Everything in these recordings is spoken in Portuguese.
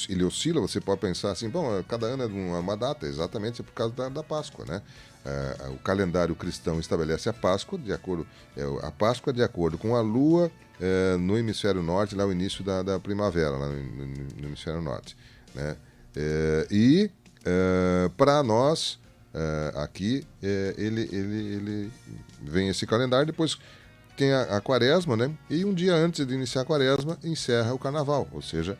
ele oscila, você pode pensar assim, bom, cada ano é uma data, exatamente por causa da Páscoa, né? O calendário cristão estabelece a Páscoa a Páscoa de acordo com a Lua no hemisfério norte, lá o início da primavera, lá no hemisfério norte, né? Para nós aqui ele vem esse calendário, depois tem a quaresma, né? E um dia antes de iniciar a quaresma, encerra o carnaval. Ou seja,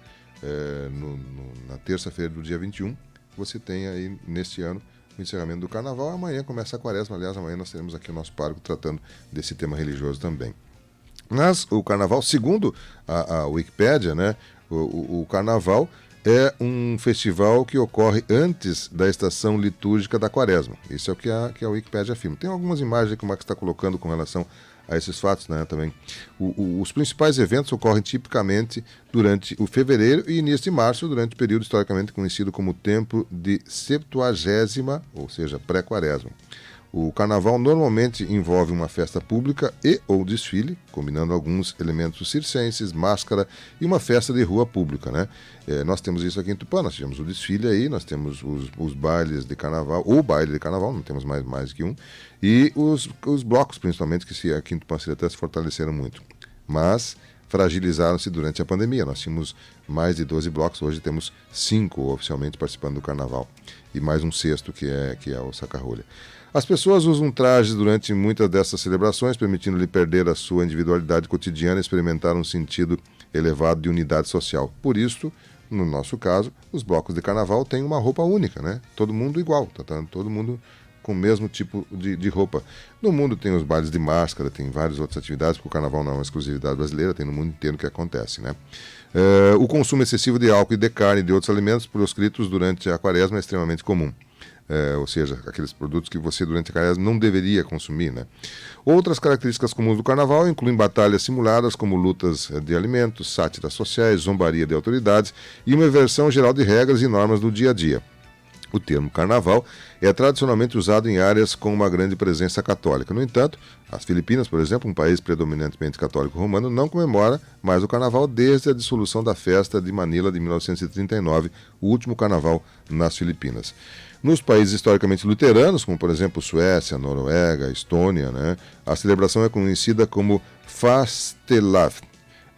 na terça-feira do dia 21, você tem aí, neste ano, o encerramento do carnaval. Amanhã começa a quaresma. Aliás, amanhã nós teremos aqui o nosso pároco tratando desse tema religioso também. Mas o carnaval, segundo a Wikipédia, né? O carnaval é um festival que ocorre antes da estação litúrgica da quaresma. Isso é o que a Wikipédia afirma. Tem algumas imagens que o Max está colocando com relação a esses fatos, né, também. Os principais eventos ocorrem tipicamente durante o fevereiro e início de março, durante o período historicamente conhecido como tempo de Septuagésima, ou seja, pré-quaresma. O carnaval normalmente envolve uma festa pública ou desfile, combinando alguns elementos circenses, máscara e uma festa de rua pública, né? Nós temos isso aqui em Tupã, nós tivemos o desfile aí, nós temos os bailes de carnaval, ou baile de carnaval, não temos mais que um, e os blocos, principalmente, que aqui em Tupã até se fortaleceram muito. Mas fragilizaram-se durante a pandemia. Nós tínhamos mais de 12 blocos, hoje temos 5 oficialmente participando do carnaval, e mais um sexto que é o saca-rolha. As pessoas usam trajes durante muitas dessas celebrações, permitindo-lhe perder a sua individualidade cotidiana e experimentar um sentido elevado de unidade social. Por isso, no nosso caso, os blocos de carnaval têm uma roupa única, né? Todo mundo igual, todo mundo com o mesmo tipo de roupa. No mundo tem os bailes de máscara, tem várias outras atividades, porque o carnaval não é uma exclusividade brasileira, tem no mundo inteiro que acontece, né? O consumo excessivo de álcool e de carne e de outros alimentos proscritos durante a quaresma é extremamente comum. Ou seja, aqueles produtos que você durante a quaresma não deveria consumir, né? Outras características comuns do carnaval incluem batalhas simuladas como lutas de alimentos, sátiras sociais, zombaria de autoridades e uma inversão geral de regras e normas do dia a dia. O termo carnaval é tradicionalmente usado em áreas com uma grande presença católica. No entanto, as Filipinas, por exemplo, um país predominantemente católico romano, não comemora mais o carnaval desde a dissolução da festa de Manila de 1939, o último carnaval nas Filipinas. Nos países historicamente luteranos, como por exemplo Suécia, Noruega, Estônia, né, a celebração é conhecida como Fastelavn.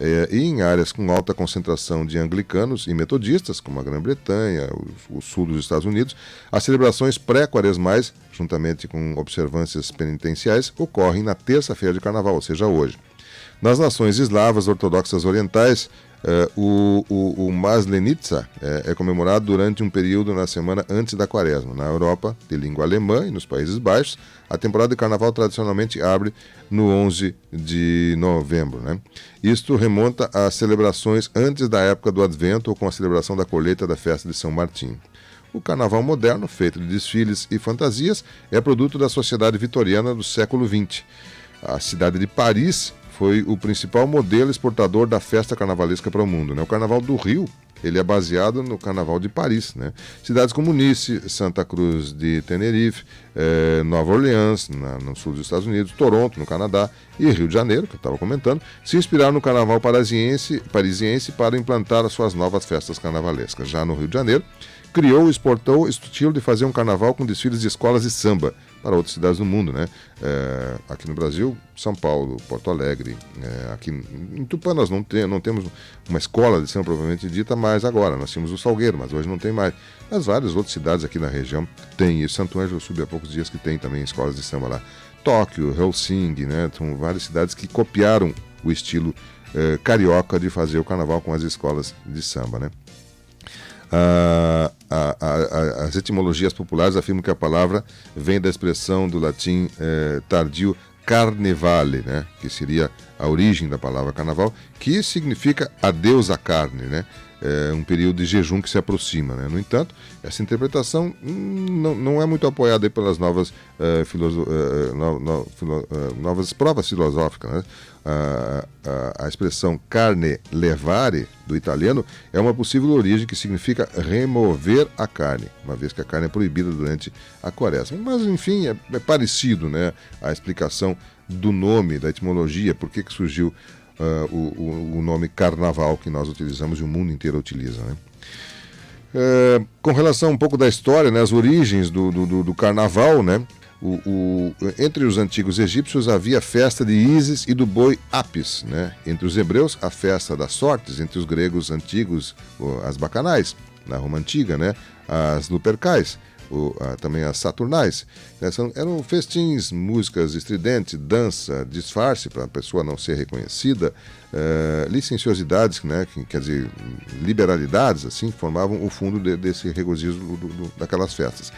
E em áreas com alta concentração de anglicanos e metodistas, como a Grã-Bretanha, o sul dos Estados Unidos, as celebrações pré-quaresmais, juntamente com observâncias penitenciais, ocorrem na terça-feira de carnaval, ou seja, hoje. Nas nações eslavas ortodoxas orientais, o Maslenitsa é comemorado durante um período na semana antes da quaresma. Na Europa, de língua alemã e nos Países Baixos, a temporada de carnaval tradicionalmente abre no 11 de novembro, né? Isto remonta às celebrações antes da época do Advento ou com a celebração da colheita da festa de São Martinho. O carnaval moderno, feito de desfiles e fantasias, é produto da sociedade vitoriana do século XX. A cidade de Paris foi o principal modelo exportador da festa carnavalesca para o mundo, né? O Carnaval do Rio, ele é baseado no Carnaval de Paris, né? Cidades como Nice, Santa Cruz de Tenerife, Nova Orleans, no sul dos Estados Unidos, Toronto, no Canadá, e Rio de Janeiro, que eu estava comentando, se inspiraram no Carnaval parisiense para implantar as suas novas festas carnavalescas. Já no Rio de Janeiro, criou e exportou o estilo de fazer um carnaval com desfiles de escolas de samba para outras cidades do mundo, né? Aqui no Brasil, São Paulo, Porto Alegre, aqui em Tupã nós não temos uma escola de samba propriamente dita, mas agora nós tínhamos o Salgueiro, mas hoje não tem mais. Mas várias outras cidades aqui na região têm isso. Santo Ângelo subiu há poucos dias que tem também escolas de samba lá. Tóquio, Helsinki, né? São várias cidades que copiaram o estilo carioca de fazer o carnaval com as escolas de samba, né? As etimologias populares afirmam que a palavra vem da expressão do latim tardio carnevale, né, que seria a origem da palavra carnaval, que significa adeus à carne, né, um período de jejum que se aproxima, né? No entanto, essa interpretação não é muito apoiada aí pelas novas provas filosóficas, né? A expressão carne levare, do italiano, é uma possível origem que significa remover a carne, uma vez que a carne é proibida durante a quaresma. Mas, enfim, é parecido, né, a explicação do nome, da etimologia, por que surgiu o nome carnaval que nós utilizamos e o mundo inteiro utiliza, né? Com relação um pouco da história, né, as origens do carnaval, né? Entre os antigos egípcios havia a festa de Ísis e do boi Apis, né? Entre os hebreus, a festa das sortes. Entre os gregos antigos, as bacanais, na Roma Antiga, né? As lupercais, também as saturnais. Eram festins, músicas estridentes, dança, disfarce para a pessoa não ser reconhecida, licenciosidades, né? Quer dizer, liberalidades, assim, formavam o fundo desse regozijo daquelas festas.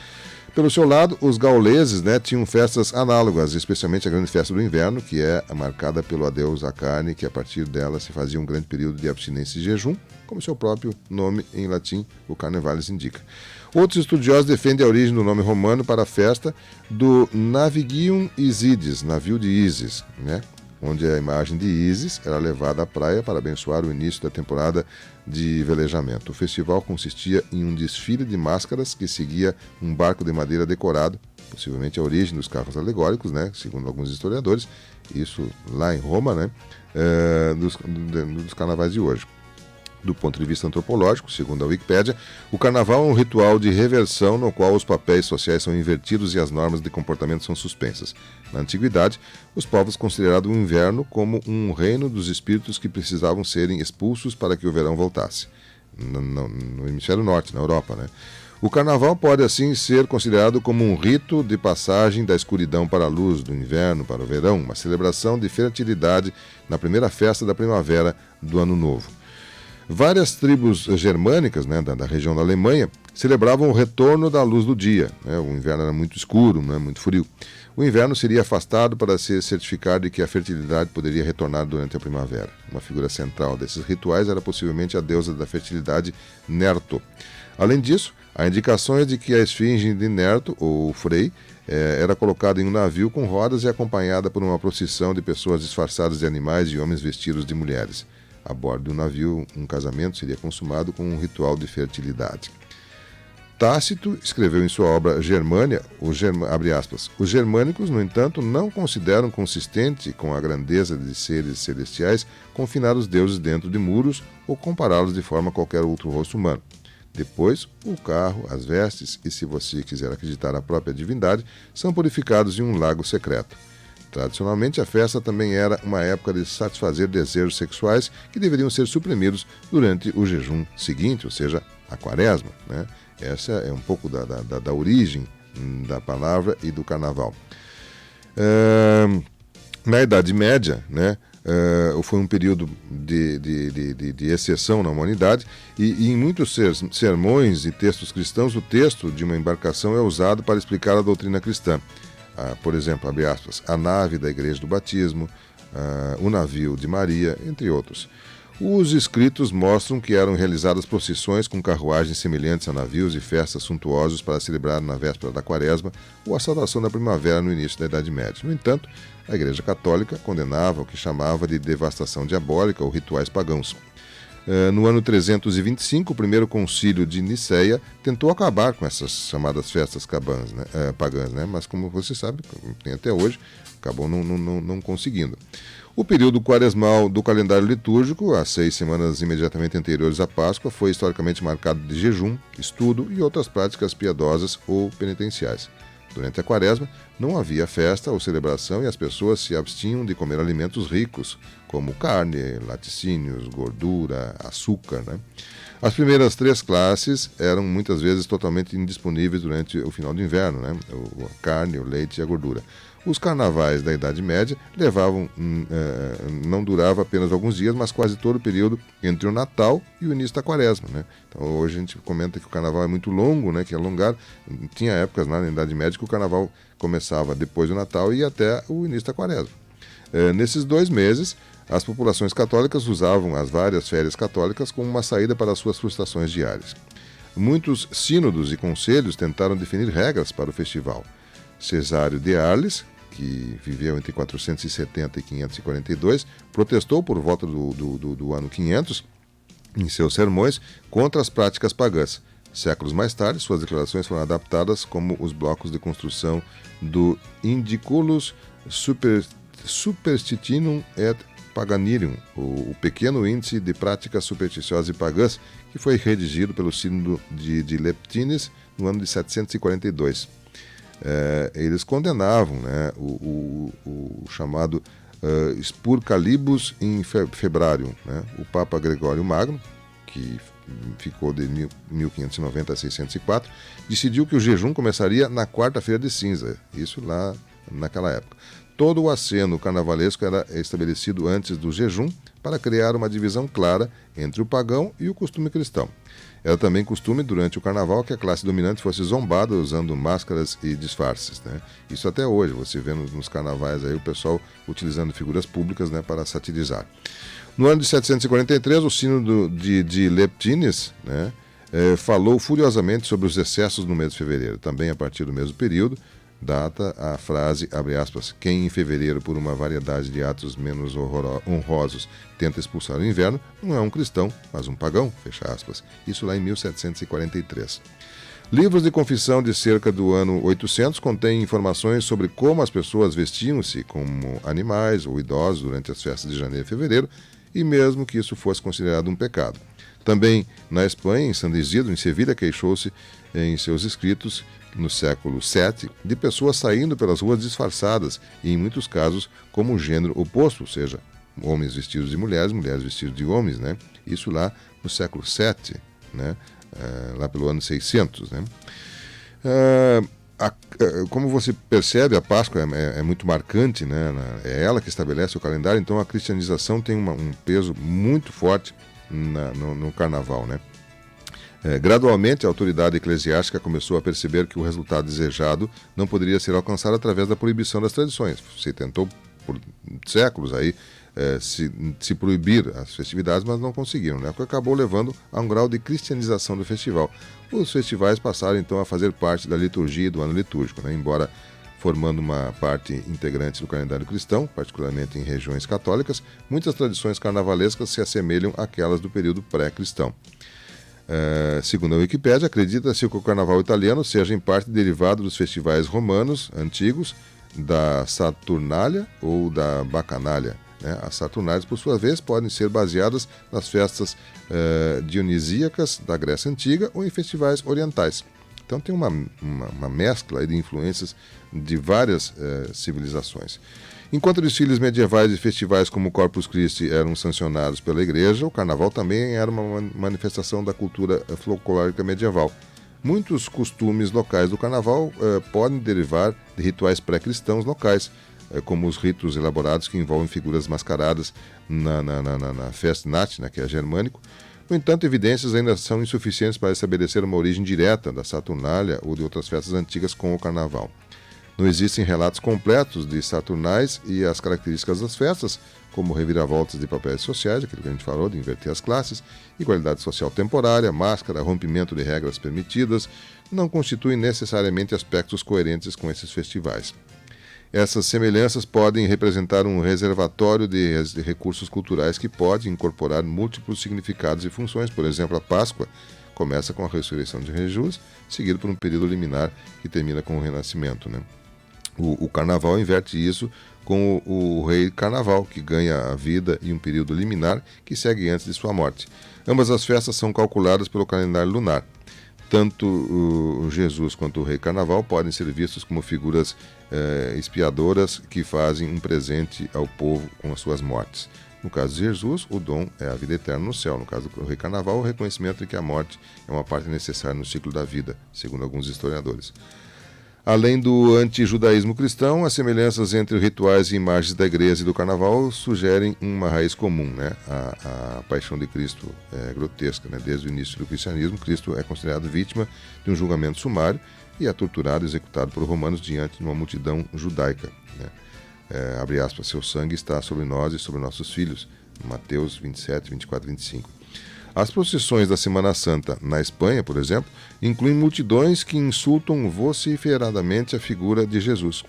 Pelo seu lado, os gauleses, né, tinham festas análogas, especialmente a grande festa do inverno, que é marcada pelo adeus à carne, que a partir dela se fazia um grande período de abstinência e jejum, como seu próprio nome em latim, o Carnevales, indica. Outros estudiosos defendem a origem do nome romano para a festa do Navigium Isides, navio de Ísis, né? Onde a imagem de Ísis era levada à praia para abençoar o início da temporada de velejamento. O festival consistia em um desfile de máscaras que seguia um barco de madeira decorado, possivelmente a origem dos carros alegóricos, né, segundo alguns historiadores, isso lá em Roma, né, dos carnavais de hoje. Do ponto de vista antropológico, segundo a Wikipédia, o carnaval é um ritual de reversão no qual os papéis sociais são invertidos e as normas de comportamento são suspensas. Na antiguidade, os povos consideravam o inverno como um reino dos espíritos que precisavam serem expulsos para que o verão voltasse. No hemisfério norte, na Europa, né? O carnaval pode, assim, ser considerado como um rito de passagem da escuridão para a luz, do inverno para o verão, uma celebração de fertilidade na primeira festa da primavera do Ano Novo. Várias tribos germânicas, né, da região da Alemanha, celebravam o retorno da luz do dia, né? O inverno era muito escuro, né, muito frio. O inverno seria afastado para se certificar de que a fertilidade poderia retornar durante a primavera. Uma figura central desses rituais era possivelmente a deusa da fertilidade Nerto. Além disso, há indicações de que a esfinge de Nerto, ou Frei, era colocada em um navio com rodas e acompanhada por uma procissão de pessoas disfarçadas de animais e homens vestidos de mulheres. A bordo do navio, um casamento seria consumado com um ritual de fertilidade. Tácito escreveu em sua obra Germânia, abre aspas, os germânicos, no entanto, não consideram consistente com a grandeza de seres celestiais confinar os deuses dentro de muros ou compará-los de forma a qualquer outro rosto humano. Depois, o carro, as vestes e, se você quiser acreditar, a própria divindade, são purificados em um lago secreto. Tradicionalmente, a festa também era uma época de satisfazer desejos sexuais que deveriam ser suprimidos durante o jejum seguinte, ou seja, a quaresma, né? Essa é um pouco da origem da palavra e do carnaval. Na Idade Média, né, foi um período de exceção na humanidade e em muitos sermões e textos cristãos, o texto de uma embarcação é usado para explicar a doutrina cristã. Por exemplo, abre aspas, a nave da Igreja do Batismo, o navio de Maria, entre outros. Os escritos mostram que eram realizadas procissões com carruagens semelhantes a navios e festas suntuosas para celebrar na véspera da quaresma ou a saudação da primavera no início da Idade Média. No entanto, a Igreja Católica condenava o que chamava de devastação diabólica ou rituais pagãos. No ano 325, o primeiro concílio de Niceia tentou acabar com essas chamadas festas pagãs, né? Mas como você sabe, tem até hoje, acabou não conseguindo. O período quaresmal do calendário litúrgico, as 6 semanas imediatamente anteriores à Páscoa, foi historicamente marcado de jejum, estudo e outras práticas piedosas ou penitenciais. Durante a quaresma, não havia festa ou celebração e as pessoas se abstinham de comer alimentos ricos, como carne, laticínios, gordura, açúcar, né? As primeiras 3 classes eram muitas vezes totalmente indisponíveis durante o final do inverno, né? A carne, o leite e a gordura. Os carnavais da Idade Média não durava apenas alguns dias, mas quase todo o período entre o Natal e o início da Quaresma, né? Então hoje a gente comenta que o carnaval é muito longo, né? Que é alongado. Tinha épocas na Idade Média que o carnaval começava depois do Natal e ia até o início da Quaresma. Nesses 2 meses, as populações católicas usavam as várias férias católicas como uma saída para as suas frustrações diárias. Muitos sínodos e conselhos tentaram definir regras para o festival. Cesário de Arles, que viveu entre 470 e 542, protestou por volta do ano 500, em seus sermões, contra as práticas pagãs. Séculos mais tarde, suas declarações foram adaptadas como os blocos de construção do Indiculus Superstitinum et Paganirium, o pequeno índice de práticas supersticiosas e pagãs, que foi redigido pelo sínodo de Leptines no ano de 742. Eles condenavam, né, o chamado Spurcalibus in Febrarium, né? O Papa Gregório Magno, que ficou de 1590 a 604, decidiu que o jejum começaria na quarta-feira de cinza, isso lá naquela época. Todo o aceno carnavalesco era estabelecido antes do jejum para criar uma divisão clara entre o pagão e o costume cristão. Era também costume, durante o carnaval, que a classe dominante fosse zombada usando máscaras e disfarces, né? Isso até hoje, você vê nos carnavais aí o pessoal utilizando figuras públicas, né, para satirizar. No ano de 743, o sínodo de Leptines, né, falou furiosamente sobre os excessos no mês de fevereiro. Também a partir do mesmo período, data a frase, abre aspas, quem em fevereiro, por uma variedade de atos menos honrosos, tenta expulsar o inverno, não é um cristão, mas um pagão, fecha aspas. Isso lá em 1743. Livros de confissão de cerca do ano 800 contêm informações sobre como as pessoas vestiam-se como animais ou idosos durante as festas de janeiro e fevereiro, e mesmo que isso fosse considerado um pecado. Também na Espanha, em San Isidro, em Sevilha, queixou-se em seus escritos, no século VII, de pessoas saindo pelas ruas disfarçadas e, em muitos casos, como um gênero oposto, ou seja, homens vestidos de mulheres, mulheres vestidas de homens, né? Isso lá no século VII, né? Lá pelo ano 600, né? Como você percebe, a Páscoa é muito marcante, né? É ela que estabelece o calendário, então a cristianização tem um peso muito forte no Carnaval, né? Gradualmente, a autoridade eclesiástica começou a perceber que o resultado desejado não poderia ser alcançado através da proibição das tradições. Se tentou por séculos aí se proibir as festividades, mas não conseguiram, né? O que acabou levando a um grau de cristianização do festival. Os festivais passaram então a fazer parte da liturgia e do ano litúrgico, né? Embora formando uma parte integrante do calendário cristão, particularmente em regiões católicas, muitas tradições carnavalescas se assemelham àquelas do período pré-cristão. Segundo a Wikipédia, acredita-se que o carnaval italiano seja em parte derivado dos festivais romanos antigos, da Saturnália ou da Bacanália, né? As Saturnálias, por sua vez, podem ser baseadas nas festas dionisíacas da Grécia Antiga ou em festivais orientais. Então tem uma mescla de influências de várias civilizações. Enquanto desfiles medievais e festivais como o Corpus Christi eram sancionados pela Igreja, o Carnaval também era uma manifestação da cultura folclórica medieval. Muitos costumes locais do Carnaval podem derivar de rituais pré-cristãos locais, como os ritos elaborados que envolvem figuras mascaradas na Festnacht, né, que é germânico. No entanto, evidências ainda são insuficientes para estabelecer uma origem direta da Saturnália ou de outras festas antigas com o Carnaval. Não existem relatos completos de Saturnais e as características das festas, como reviravoltas de papéis sociais, aquilo que a gente falou, de inverter as classes, igualdade social temporária, máscara, rompimento de regras permitidas, não constituem necessariamente aspectos coerentes com esses festivais. Essas semelhanças podem representar um reservatório de recursos culturais que pode incorporar múltiplos significados e funções. Por exemplo, a Páscoa começa com a ressurreição de Jesus, seguido por um período liminar que termina com o renascimento, né? O Carnaval inverte isso com o Rei Carnaval, que ganha a vida e um período liminar que segue antes de sua morte. Ambas as festas são calculadas pelo calendário lunar. Tanto o Jesus quanto o Rei Carnaval podem ser vistos como figuras expiadoras que fazem um presente ao povo com as suas mortes. No caso de Jesus, o dom é a vida eterna no céu. No caso do Rei Carnaval, o reconhecimento de que a morte é uma parte necessária no ciclo da vida, segundo alguns historiadores. Além do antijudaísmo cristão, as semelhanças entre rituais e imagens da igreja e do carnaval sugerem uma raiz comum, né? A paixão de Cristo é grotesca, né? Desde o início do cristianismo, Cristo é considerado vítima de um julgamento sumário e é torturado e executado por romanos diante de uma multidão judaica, né? Abre aspas, seu sangue está sobre nós e sobre nossos filhos. Mateus 27, 24 e 25. As procissões da Semana Santa na Espanha, por exemplo, incluem multidões que insultam vociferadamente a figura de Jesus.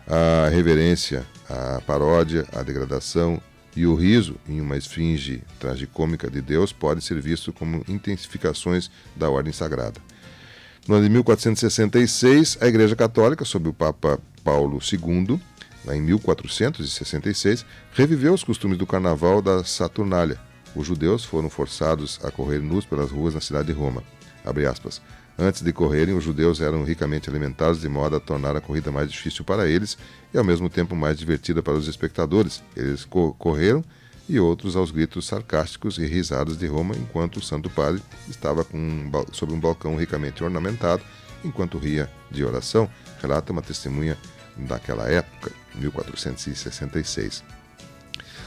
A reverência, a paródia, a degradação e o riso em uma esfinge tragicômica de Deus pode ser visto como intensificações da ordem sagrada. No ano de 1466, a Igreja Católica, sob o Papa Paulo II, lá em 1466, reviveu os costumes do carnaval da Saturnália. Os judeus foram forçados a correr nus pelas ruas na cidade de Roma. Abre aspas. Antes de correrem, os judeus eram ricamente alimentados de modo a tornar a corrida mais difícil para eles e ao mesmo tempo mais divertida para os espectadores. Eles correram e outros aos gritos sarcásticos e risadas de Roma, enquanto o Santo Padre estava sob um balcão ricamente ornamentado, enquanto ria de oração, relata uma testemunha daquela época, 1466.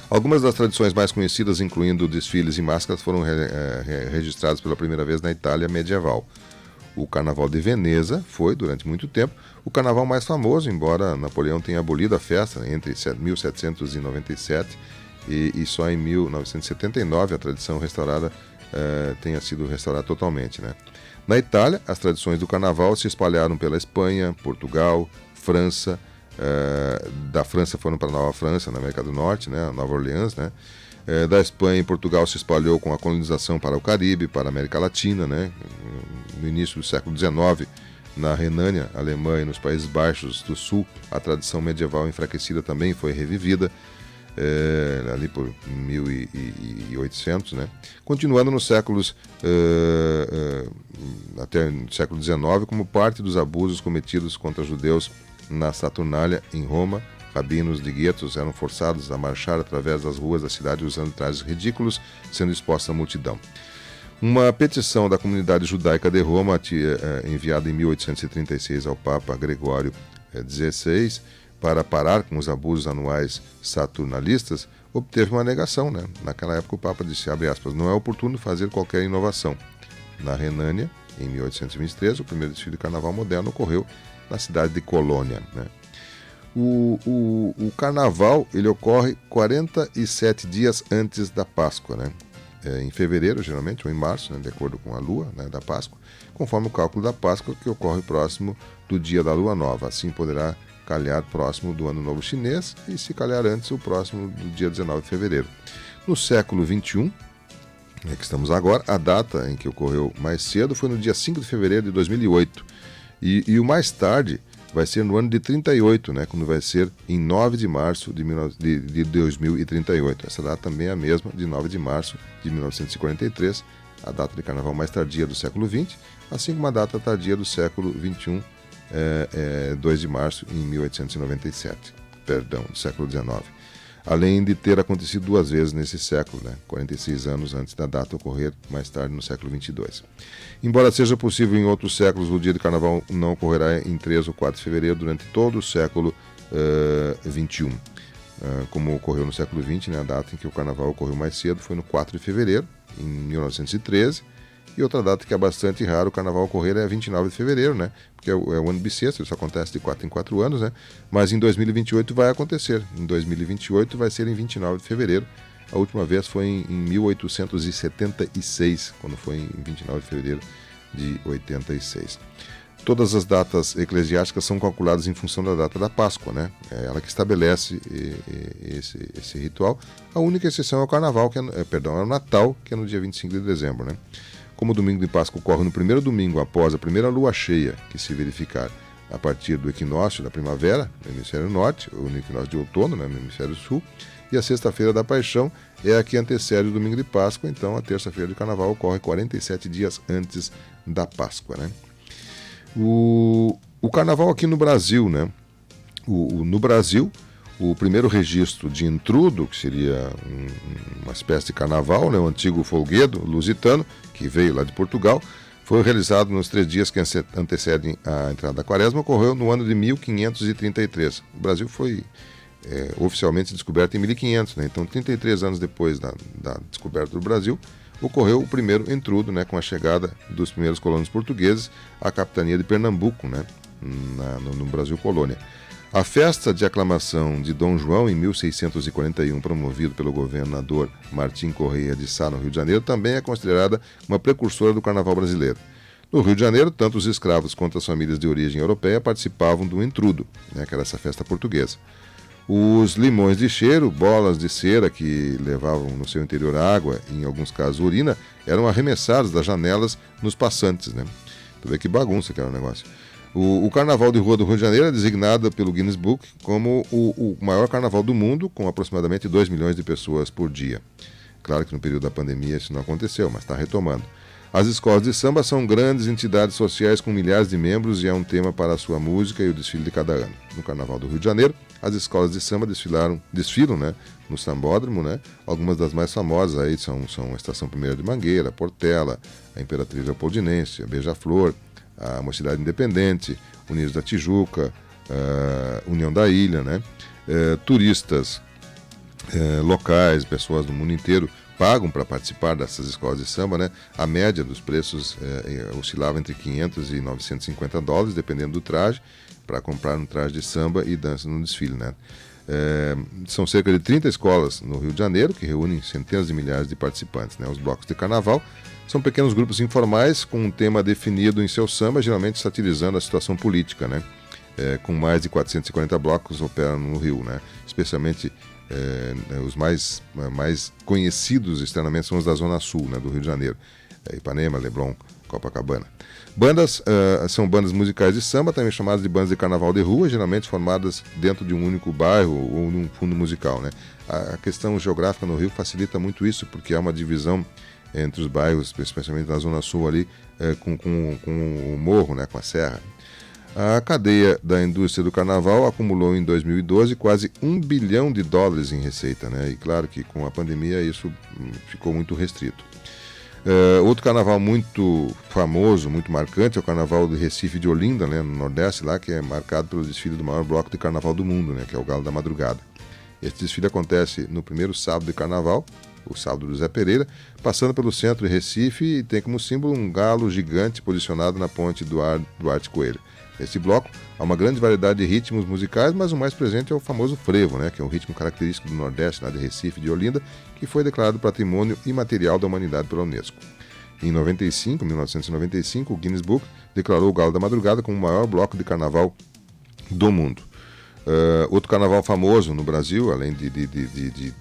Algumas das tradições mais conhecidas, incluindo desfiles e máscaras, foram registradas pela primeira vez na Itália medieval. O Carnaval de Veneza foi, durante muito tempo, o carnaval mais famoso, embora Napoleão tenha abolido a festa entre 1797 e só em 1979 a tradição tenha sido restaurada totalmente, né? Na Itália, as tradições do carnaval se espalharam pela Espanha, Portugal, França. Da França foram para a Nova França, na América do Norte, né? Nova Orleans, né? Da Espanha e Portugal se espalhou com a colonização para o Caribe, para a América Latina, né? No início do século XIX, na Renânia, Alemanha e nos Países Baixos do Sul, a tradição medieval enfraquecida também foi revivida, ali por 1800, né? Continuando nos séculos até o século XIX, como parte dos abusos cometidos contra judeus na Saturnália, em Roma. Rabinos de guetos eram forçados a marchar através das ruas da cidade usando trajes ridículos, sendo expostos à multidão. Uma petição da comunidade judaica de Roma, enviada em 1836 ao Papa Gregório XVI, para parar com os abusos anuais saturnalistas, obteve uma negação, né? Naquela época o Papa disse, abre aspas, não é oportuno fazer qualquer inovação. Na Renânia, em 1823, o primeiro desfile de carnaval moderno ocorreu na cidade de Colônia, né? O carnaval ele ocorre 47 dias antes da Páscoa, né? Em fevereiro, geralmente, ou em março, né, de acordo com a lua, né, da Páscoa, conforme o cálculo da Páscoa, que ocorre próximo do dia da lua nova. Assim poderá calhar próximo do Ano Novo Chinês e, se calhar antes, o próximo do dia 19 de fevereiro. No século XXI, que estamos agora, a data em que ocorreu mais cedo foi no dia 5 de fevereiro de 2008. E o mais tarde vai ser no ano de 38, né, quando vai ser em 9 de março de 2038. Essa data também é a mesma, de 9 de março de 1943, a data de carnaval mais tardia do século XX, assim como a data tardia do século XXI, 2 de março de 1897, do século XIX. Além de ter acontecido duas vezes nesse século, né, 46 anos antes da data ocorrer mais tarde no século XXII. Embora seja possível em outros séculos, o dia de carnaval não ocorrerá em 3 ou 4 de fevereiro durante todo o século XXI. Como ocorreu no século XX, né, a data em que o carnaval ocorreu mais cedo foi no 4 de fevereiro, em 1913, e outra data que é bastante raro o carnaval ocorrer é 29 de fevereiro, né? Porque é o ano bissexto, isso acontece de 4 em 4 anos, né? Mas em 2028 vai acontecer. Em 2028 vai ser em 29 de fevereiro. A última vez foi em 1876, quando foi em 29 de fevereiro de 86. Todas as datas eclesiásticas são calculadas em função da data da Páscoa, né? É ela que estabelece esse ritual. A única exceção é o Carnaval, é o Natal, que é no dia 25 de dezembro, né? Como o domingo de Páscoa ocorre no primeiro domingo após a primeira lua cheia, que se verificar a partir do equinócio da primavera, no hemisfério norte, ou no equinócio de outono, né, no hemisfério sul, e a sexta-feira da Paixão é a que antecede o domingo de Páscoa, então a terça-feira de Carnaval ocorre 47 dias antes da Páscoa, né? O Carnaval aqui no Brasil, né? No Brasil, o primeiro registro de intrudo, que seria uma espécie de carnaval, né, o antigo folguedo lusitano, que veio lá de Portugal, foi realizado nos 3 dias que antecedem a entrada da Quaresma, ocorreu no ano de 1533. O Brasil foi oficialmente descoberto em 1500, né? Então 33 anos depois da descoberta do Brasil, ocorreu o primeiro intrudo, né, com a chegada dos primeiros colonos portugueses à capitania de Pernambuco, né, no Brasil Colônia. A festa de aclamação de Dom João, em 1641, promovido pelo governador Martim Correia de Sá, no Rio de Janeiro, também é considerada uma precursora do carnaval brasileiro. No Rio de Janeiro, tanto os escravos quanto as famílias de origem europeia participavam do intrudo, né, que era essa festa portuguesa. Os limões de cheiro, bolas de cera que levavam no seu interior água e, em alguns casos, urina, eram arremessados das janelas nos passantes, né? Tu vê que bagunça que era o negócio. O Carnaval de Rua do Rio de Janeiro é designado pelo Guinness Book como o maior carnaval do mundo, com aproximadamente 2 milhões de pessoas por dia. Claro que no período da pandemia isso não aconteceu, mas está retomando. As escolas de samba são grandes entidades sociais com milhares de membros e é um tema para a sua música e o desfile de cada ano. No Carnaval do Rio de Janeiro, as escolas de samba desfilam, né, no Sambódromo, né? Algumas das mais famosas aí são a Estação 1ª de Mangueira, a Portela, a Imperatriz Leopoldinense, a Beija-Flor, a Mocidade Independente, Unidos da Tijuca, a União da Ilha, né? Turistas locais, pessoas do mundo inteiro pagam para participar dessas escolas de samba, né? A média dos preços oscilava entre 500 e 950 dólares, dependendo do traje, para comprar um traje de samba e dança no desfile, né? São cerca de 30 escolas no Rio de Janeiro, que reúnem centenas de milhares de participantes, né? Os blocos de carnaval são pequenos grupos informais com um tema definido em seu samba, geralmente satirizando a situação política, né? Com mais de 440 blocos operam no Rio, né? Especialmente os mais conhecidos externamente são os da Zona Sul, né, do Rio de Janeiro. Ipanema, Leblon, Copacabana. Bandas são bandas musicais de samba, também chamadas de bandas de carnaval de rua, geralmente formadas dentro de um único bairro ou num fundo musical, né? A questão geográfica no Rio facilita muito isso, porque há uma divisão entre os bairros, especialmente na Zona Sul ali, com o morro, né, com a serra. A cadeia da indústria do carnaval acumulou em 2012 quase $1 bilhão em receita, né? E claro que com a pandemia isso ficou muito restrito. Outro carnaval muito famoso, muito marcante, é o Carnaval de Recife de Olinda, né, no Nordeste, lá, que é marcado pelo desfile do maior bloco de carnaval do mundo, né, que é o Galo da Madrugada. Esse desfile acontece no primeiro sábado de carnaval, o sábado do Zé Pereira, passando pelo centro de Recife e tem como símbolo um galo gigante posicionado na ponte do Duarte Coelho. Nesse bloco, há uma grande variedade de ritmos musicais, mas o mais presente é o famoso frevo, né, que é um ritmo característico do Nordeste, lá de Recife, de Olinda, que foi declarado Patrimônio Imaterial da Humanidade pela Unesco. Em 1995, o Guinness Book declarou o Galo da Madrugada como o maior bloco de carnaval do mundo. Outro carnaval famoso no Brasil, além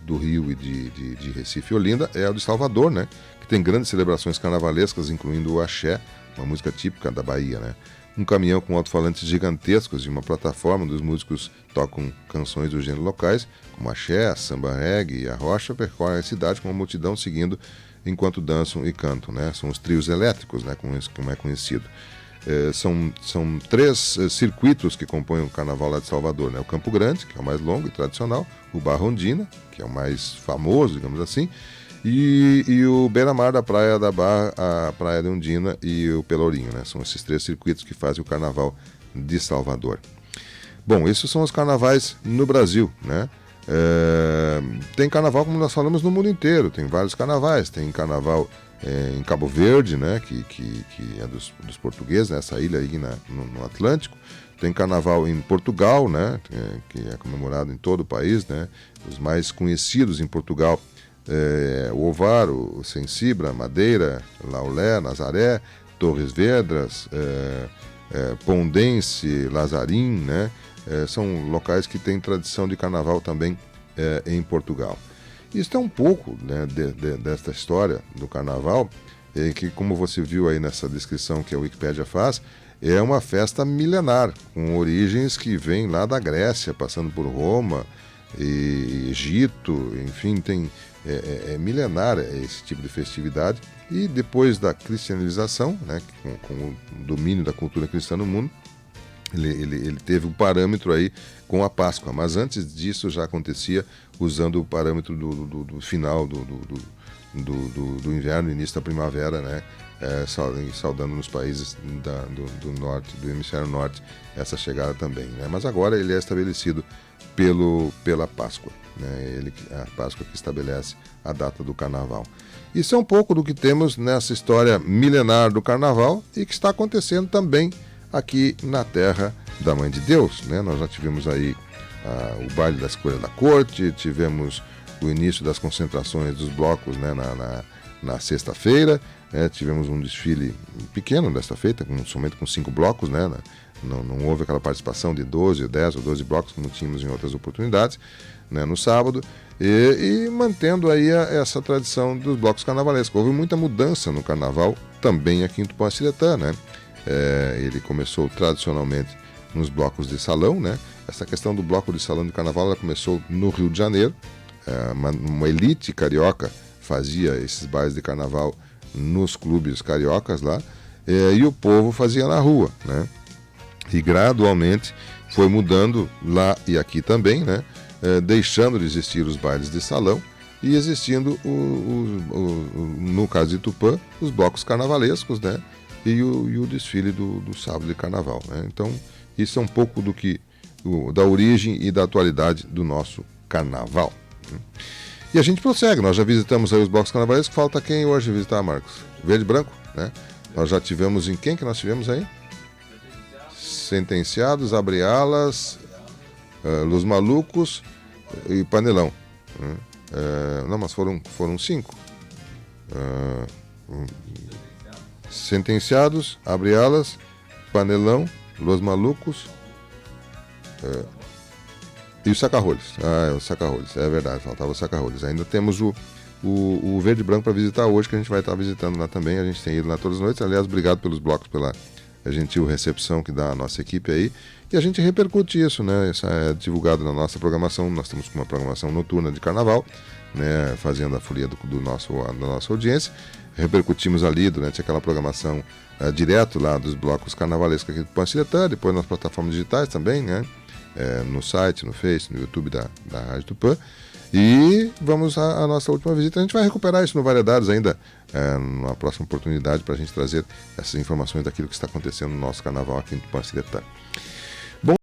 do Rio e de Recife e Olinda, é o de Salvador, né, que tem grandes celebrações carnavalescas, incluindo o axé, uma música típica da Bahia, né? Um caminhão com alto-falantes gigantescos e uma plataforma onde os músicos tocam canções do gênero locais, como axé, samba reggae e a rocha, percorrem a cidade com uma multidão seguindo enquanto dançam e cantam, né? São os trios elétricos, né, como é conhecido. São 3 circuitos que compõem o carnaval lá de Salvador, né? O Campo Grande, que é o mais longo e tradicional, o Barra-Ondina, que é o mais famoso, digamos assim, e o beira-mar da Praia da Barra, a Praia de Ondina e o Pelourinho, né? São esses 3 circuitos que fazem o Carnaval de Salvador. Bom, esses são os carnavais no Brasil, né? Tem carnaval, como nós falamos, no mundo inteiro. Tem vários carnavais. Tem carnaval em Cabo Verde, né? Que é dos portugueses, né? Essa ilha aí no Atlântico. Tem carnaval em Portugal, né? Que é comemorado em todo o país, né? Os mais conhecidos em Portugal, o Ovaro, o Sensibra, Madeira, Laulé, Nazaré, Torres Vedras, Pondense, Lazarim, né? São locais que têm tradição de carnaval também em Portugal. Isso é um pouco, né, desta história do carnaval, que, como você viu aí nessa descrição que a Wikipédia faz, é uma festa milenar, com origens que vêm lá da Grécia, passando por Roma, e Egito, enfim, é milenar esse tipo de festividade. E depois da cristianização, né, com o domínio da cultura cristã no mundo, ele teve um parâmetro aí com a Páscoa, mas antes disso já acontecia usando o parâmetro do final do inverno, início da primavera, né, saudando nos países do norte, do hemisfério norte, essa chegada também, né? Mas agora ele é estabelecido pela Páscoa, né? A Páscoa que estabelece a data do Carnaval. Isso é um pouco do que temos nessa história milenar do Carnaval e que está acontecendo também aqui na terra da Mãe de Deus, né? Nós já tivemos aí o baile da escolha da corte, tivemos o início das concentrações dos blocos, né, na sexta-feira, tivemos um desfile pequeno desta feita, somente com 5 blocos, né? Não houve aquela participação de 12, 10 ou 12 blocos como tínhamos em outras oportunidades, né, no sábado, e mantendo aí essa tradição dos blocos carnavalescos. Houve muita mudança no carnaval também aqui em Tupã-Siretã, né? Ele começou tradicionalmente nos blocos de salão, né? Essa questão do bloco de salão de carnaval, ela começou no Rio de Janeiro. Uma elite carioca fazia esses bailes de carnaval nos clubes cariocas lá, e o povo fazia na rua, né? E gradualmente foi mudando lá e aqui também, né? Deixando de existir os bailes de salão e existindo, no caso de Tupã, os blocos carnavalescos, né? E o desfile do sábado de carnaval, né? Então, isso é um pouco da origem e da atualidade do nosso carnaval, né? E a gente prossegue, nós já visitamos aí os blocos carnavalescos, falta quem hoje visitar, Marcos? Verde e Branco, né? Nós já tivemos em quem que nós tivemos aí? Sentenciados, Abre Alas, Los Malucos e Panelão, né? Não, mas foram 5. Sentenciados, Abre Alas, Panelão, Los Malucos e o Saca-Rolhos. O Saca-Rolhos, é verdade, faltava o Saca-Rolhos. Ainda temos o Verde e Branco para visitar hoje, que a gente vai estar visitando lá também. A gente tem ido lá todas as noites. Aliás, obrigado pelos blocos, pela gentil recepção que dá a nossa equipe aí. E a gente repercute isso, né? Isso é divulgado na nossa programação. Nós estamos com uma programação noturna de carnaval, né? Fazendo a folia da nossa audiência. Repercutimos ali durante aquela programação direto lá dos blocos carnavalescos aqui do Panciretã, depois nas plataformas digitais também, né? No site, no Face, no YouTube da Rádio Tupã. E vamos à nossa última visita. A gente vai recuperar isso no Variedades ainda numa próxima oportunidade para a gente trazer essas informações daquilo que está acontecendo no nosso carnaval aqui em Panciretã.